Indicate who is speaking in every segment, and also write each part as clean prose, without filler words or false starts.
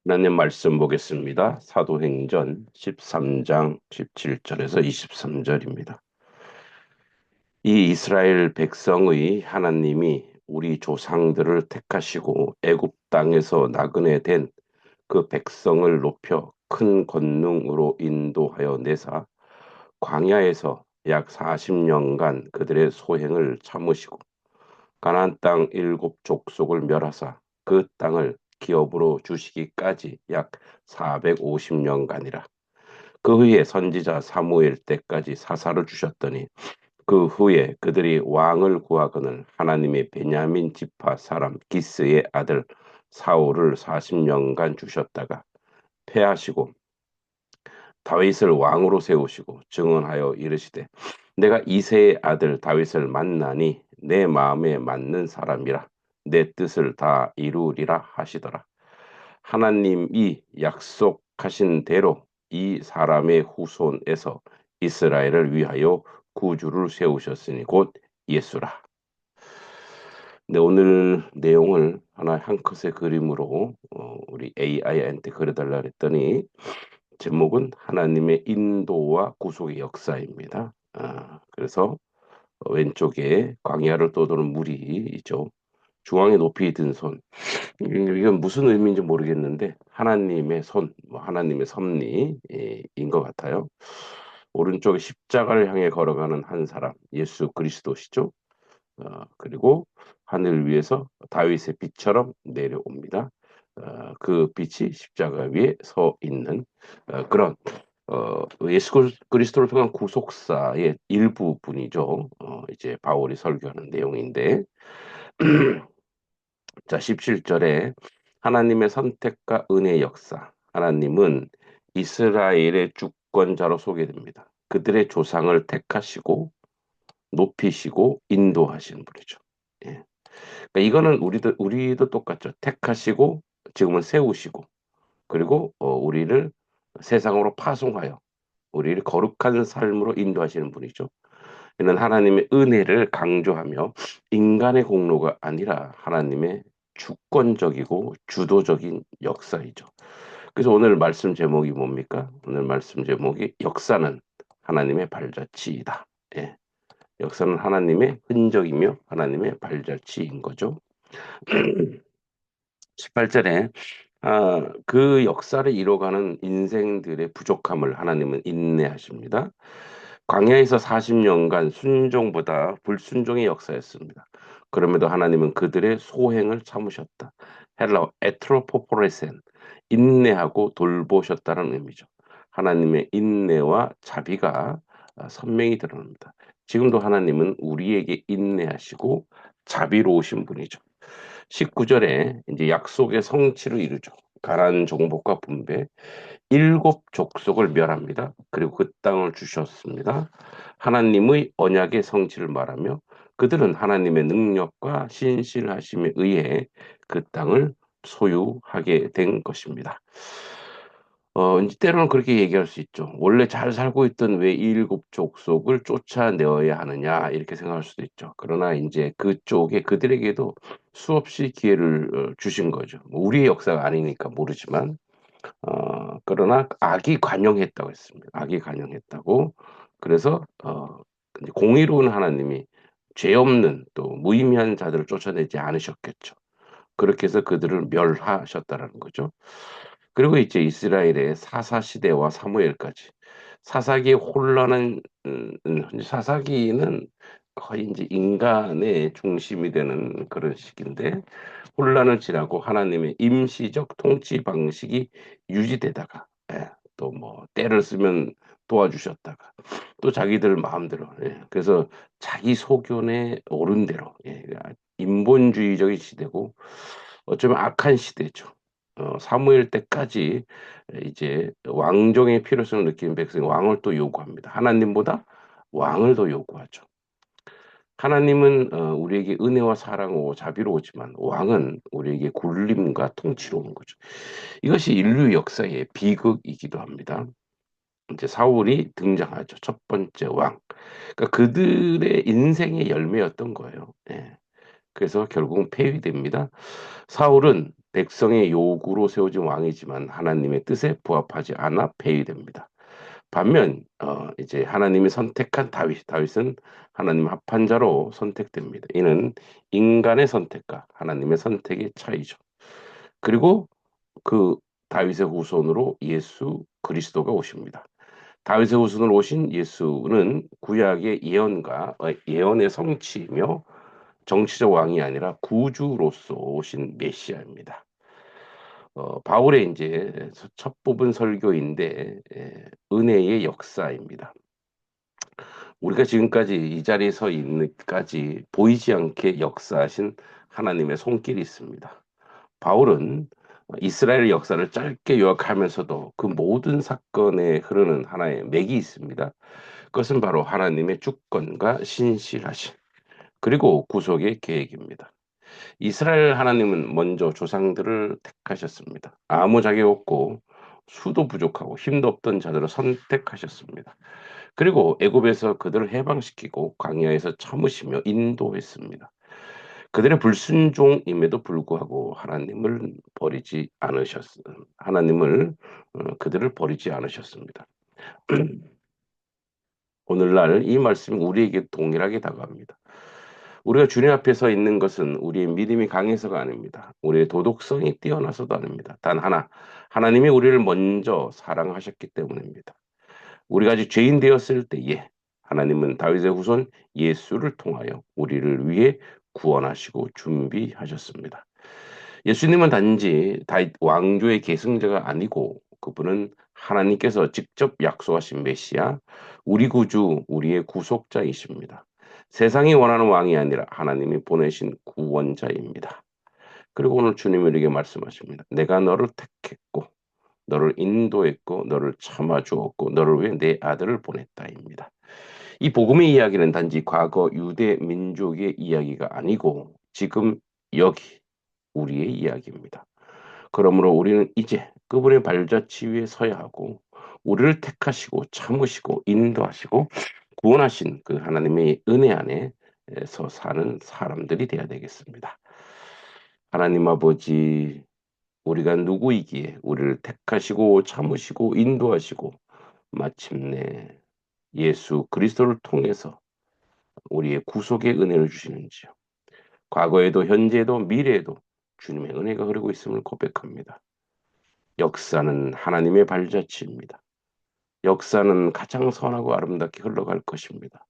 Speaker 1: 하나님 말씀 보겠습니다. 사도행전 13장 17절에서 23절입니다. 이 이스라엘 백성의 하나님이 우리 조상들을 택하시고 애굽 땅에서 나그네 된 그 백성을 높여 큰 권능으로 인도하여 내사 광야에서 약 40년간 그들의 소행을 참으시고 가나안 땅 일곱 족속을 멸하사 그 땅을 기업으로 주시기까지 약 450년간이라. 그 후에 선지자 사무엘 때까지 사사를 주셨더니 그 후에 그들이 왕을 구하거늘 하나님의 베냐민 지파 사람 기스의 아들 사울을 40년간 주셨다가 패하시고 다윗을 왕으로 세우시고 증언하여 이르시되 내가 이새의 아들 다윗을 만나니 내 마음에 맞는 사람이라 내 뜻을 다 이루리라 하시더라. 하나님이 약속하신 대로 이 사람의 후손에서 이스라엘을 위하여 구주를 세우셨으니 곧 예수라. 네, 오늘 내용을 하나 한 컷의 그림으로 우리 AI한테 그려달라 그랬더니 제목은 하나님의 인도와 구속의 역사입니다. 그래서 왼쪽에 광야를 떠도는 물이 있죠. 중앙에 높이 든 손. 이건 무슨 의미인지 모르겠는데 하나님의 손, 뭐 하나님의 섭리인 것 같아요. 오른쪽에 십자가를 향해 걸어가는 한 사람, 예수 그리스도시죠. 그리고 하늘 위에서 다윗의 빛처럼 내려옵니다. 그 빛이 십자가 위에 서 있는 그런 예수 그리스도를 통한 구속사의 일부분이죠. 이제 바울이 설교하는 내용인데 자 17절에 하나님의 선택과 은혜의 역사. 하나님은 이스라엘의 주권자로 소개됩니다. 그들의 조상을 택하시고 높이시고 인도하시는 분이죠. 예. 그러니까 이거는 우리도 똑같죠. 택하시고 지금은 세우시고 그리고 우리를 세상으로 파송하여 우리를 거룩한 삶으로 인도하시는 분이죠. 이는 하나님의 은혜를 강조하며 인간의 공로가 아니라 하나님의 주권적이고 주도적인 역사이죠. 그래서 오늘 말씀 제목이 뭡니까? 오늘 말씀 제목이 역사는 하나님의 발자취이다. 예. 역사는 하나님의 흔적이며 하나님의 발자취인 거죠. 18절에 그 역사를 이뤄가는 인생들의 부족함을 하나님은 인내하십니다. 광야에서 40년간 순종보다 불순종의 역사였습니다. 그럼에도 하나님은 그들의 소행을 참으셨다. 헬라어 에트로포포레센, 인내하고 돌보셨다는 의미죠. 하나님의 인내와 자비가 선명히 드러납니다. 지금도 하나님은 우리에게 인내하시고 자비로우신 분이죠. 19절에 이제 약속의 성취를 이루죠. 가나안 정복과 분배, 일곱 족속을 멸합니다. 그리고 그 땅을 주셨습니다. 하나님의 언약의 성취를 말하며 그들은 하나님의 능력과 신실하심에 의해 그 땅을 소유하게 된 것입니다. 이제 때로는 그렇게 얘기할 수 있죠. 원래 잘 살고 있던 왜 이 일곱 족속을 쫓아내어야 하느냐 이렇게 생각할 수도 있죠. 그러나 이제 그쪽에 그들에게도 수없이 기회를 주신 거죠. 뭐 우리의 역사가 아니니까 모르지만 그러나 악이 관영했다고 했습니다. 악이 관영했다고. 그래서 근데 공의로운 하나님이 죄 없는 또 무의미한 자들을 쫓아내지 않으셨겠죠. 그렇게 해서 그들을 멸하셨다라는 거죠. 그리고 이제 이스라엘의 사사 시대와 사무엘까지 사사기의 혼란은 사사기는 거의 이제 인간의 중심이 되는 그런 시기인데 혼란을 지나고 하나님의 임시적 통치 방식이 유지되다가 또 뭐 때를 쓰면 도와주셨다가 또 자기들 마음대로 그래서 자기 소견에 옳은 대로 인본주의적인 시대고 어쩌면 악한 시대죠. 사무엘 때까지 이제 왕정의 필요성을 느끼는 백성이 왕을 또 요구합니다. 하나님보다 왕을 더 요구하죠. 하나님은 우리에게 은혜와 사랑으로 자비로우지만 왕은 우리에게 굴림과 통치로 오는 거죠. 이것이 인류 역사의 비극이기도 합니다. 이제 사울이 등장하죠. 첫 번째 왕. 그러니까 그들의 인생의 열매였던 거예요. 예. 그래서 결국은 폐위됩니다. 사울은 백성의 요구로 세워진 왕이지만 하나님의 뜻에 부합하지 않아 폐위됩니다. 반면 이제 하나님이 선택한 다윗은 하나님 합한 자로 선택됩니다. 이는 인간의 선택과 하나님의 선택의 차이죠. 그리고 그 다윗의 후손으로 예수 그리스도가 오십니다. 다윗의 후손으로 오신 예수는 구약의 예언의 성취이며 정치적 왕이 아니라 구주로서 오신 메시아입니다. 바울의 이제 첫 부분 설교인데 은혜의 역사입니다. 우리가 지금까지 이 자리에 서 있는까지 보이지 않게 역사하신 하나님의 손길이 있습니다. 바울은 이스라엘 역사를 짧게 요약하면서도 그 모든 사건에 흐르는 하나의 맥이 있습니다. 그것은 바로 하나님의 주권과 신실하심 그리고 구속의 계획입니다. 이스라엘 하나님은 먼저 조상들을 택하셨습니다. 아무 자격 없고 수도 부족하고 힘도 없던 자들을 선택하셨습니다. 그리고 애굽에서 그들을 해방시키고 광야에서 참으시며 인도했습니다. 그들의 불순종임에도 불구하고 하나님을 그들을 버리지 않으셨습니다. 오늘날 이 말씀이 우리에게 동일하게 다가옵니다. 우리가 주님 앞에 서 있는 것은 우리의 믿음이 강해서가 아닙니다. 우리의 도덕성이 뛰어나서도 아닙니다. 단 하나, 하나님이 우리를 먼저 사랑하셨기 때문입니다. 우리가 아직 죄인 되었을 때에 하나님은 다윗의 후손 예수를 통하여 우리를 위해 구원하시고 준비하셨습니다. 예수님은 단지 다윗 왕조의 계승자가 아니고 그분은 하나님께서 직접 약속하신 메시아, 우리 구주, 우리의 구속자이십니다. 세상이 원하는 왕이 아니라 하나님이 보내신 구원자입니다. 그리고 오늘 주님이 우리에게 말씀하십니다. 내가 너를 택했고 너를 인도했고 너를 참아 주었고 너를 위해 내 아들을 보냈다입니다. 이 복음의 이야기는 단지 과거 유대 민족의 이야기가 아니고 지금 여기 우리의 이야기입니다. 그러므로 우리는 이제 그분의 발자취 위에 서야 하고 우리를 택하시고 참으시고 인도하시고 구원하신 그 하나님의 은혜 안에서 사는 사람들이 되어야 되겠습니다. 하나님 아버지, 우리가 누구이기에 우리를 택하시고 참으시고 인도하시고 마침내 예수 그리스도를 통해서 우리의 구속의 은혜를 주시는지요. 과거에도 현재에도 미래에도 주님의 은혜가 흐르고 있음을 고백합니다. 역사는 하나님의 발자취입니다. 역사는 가장 선하고 아름답게 흘러갈 것입니다.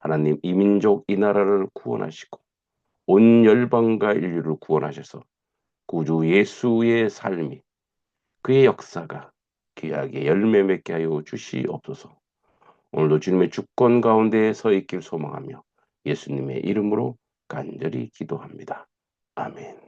Speaker 1: 하나님 이 민족 이 나라를 구원하시고 온 열방과 인류를 구원하셔서 구주 예수의 삶이 그의 역사가 귀하게 열매 맺게 하여 주시옵소서. 오늘도 주님의 주권 가운데 서 있길 소망하며 예수님의 이름으로 간절히 기도합니다. 아멘.